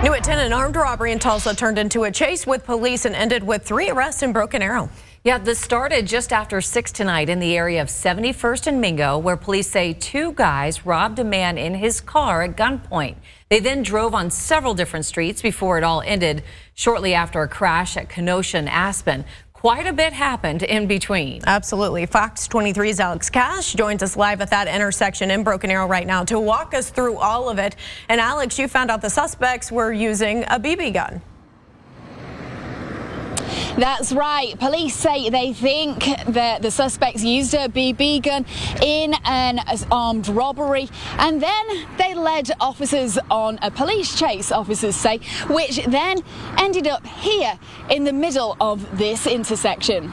New at 10, an armed robbery in Tulsa turned into a chase with police and ended with 3 arrests in Broken Arrow. Yeah, this started just after 6 tonight in the area of 71st and Mingo, where police say 2 guys robbed a man in his car at gunpoint. They then drove on several different streets before it all ended shortly after a crash at Kenosha and Aspen. Quite a bit happened in between. Absolutely. Fox 23's Alex Cash joins us live at that intersection in Broken Arrow right now to walk us through all of it. And Alex, you found out the suspects were using a BB gun. That's right. Police say they think that the suspects used a BB gun in an armed robbery, and then they led officers on a police chase, officers say, which then ended up here in the middle of this intersection.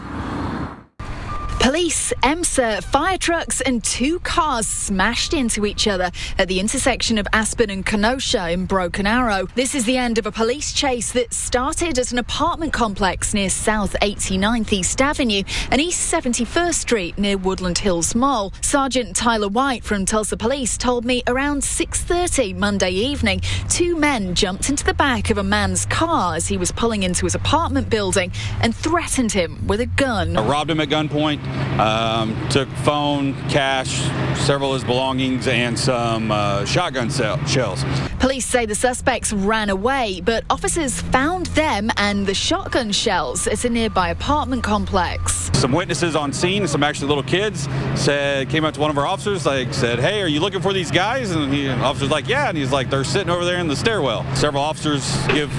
Police, EMSA, fire trucks and 2 cars smashed into each other at the intersection of Aspen and Kenosha in Broken Arrow. This is the end of a police chase that started at an apartment complex near South 89th East Avenue and East 71st Street near Woodland Hills Mall. Sergeant Tyler White from Tulsa Police told me around 6:30 Monday evening, 2 men jumped into the back of a man's car as he was pulling into his apartment building and threatened him with a gun. I robbed him at gunpoint. Took phone, cash, several of his belongings, and some shotgun shells. Police say the suspects ran away, but officers found them and the shotgun shells at a nearby apartment complex. Some witnesses on scene, some actually little kids, came up to one of our officers, said, "Hey, are you looking for these guys?" And the officer's like, "Yeah," and he's like, "They're sitting over there in the stairwell." Several officers give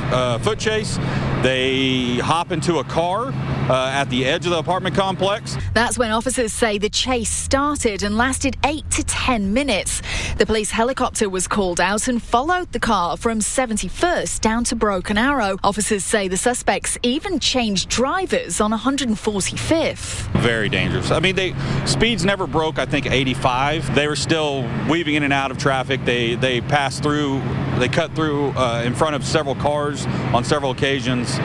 foot chase. They hop into a car at the edge of the apartment complex. That's when officers say the chase started and lasted 8 to 10 minutes. The police helicopter was called out and followed the car from 71st down to Broken Arrow. Officers say the suspects even changed drivers on 145th. Very dangerous. I mean, speeds never broke, I think, 85. They were still weaving in and out of traffic. They passed through, they cut through in front of several cars on several occasions.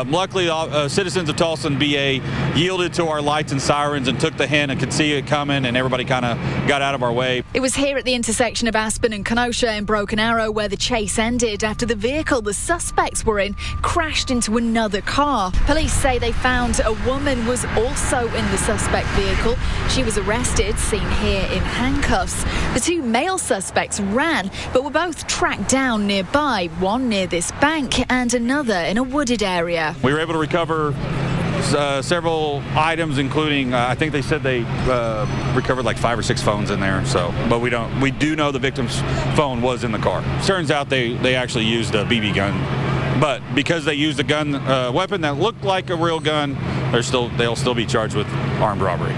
Luckily, citizens of Tulsa and BA yielded to our lights and sirens and took the hint and could see it coming, and everybody kind of got out of our way. It was here at the intersection of Aspen and Kenosha in Broken Arrow where the chase ended after the vehicle the suspects were in crashed into another car. Police say they found a woman was also in the suspect vehicle. She was arrested, seen here in handcuffs. The 2 male suspects ran, but were both tracked down nearby, one near this bank and another in a wooded area. We were able to recover several items, including I think they said they recovered like 5 or 6 phones in there. So, but we do know the victim's phone was in the car. Turns out they actually used a BB gun, but because they used a gun weapon that looked like a real gun, they'll still be charged with armed robbery.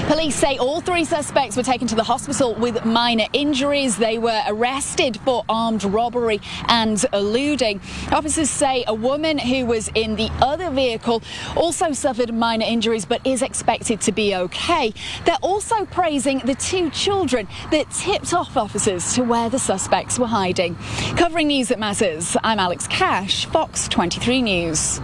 Police say all 3 suspects were taken to the hospital with minor injuries. They were arrested for armed robbery and eluding. Officers say a woman who was in the other vehicle also suffered minor injuries but is expected to be okay. They're also praising the 2 children that tipped off officers to where the suspects were hiding. Covering news that matters, I'm Alex Cash, Fox 23 News.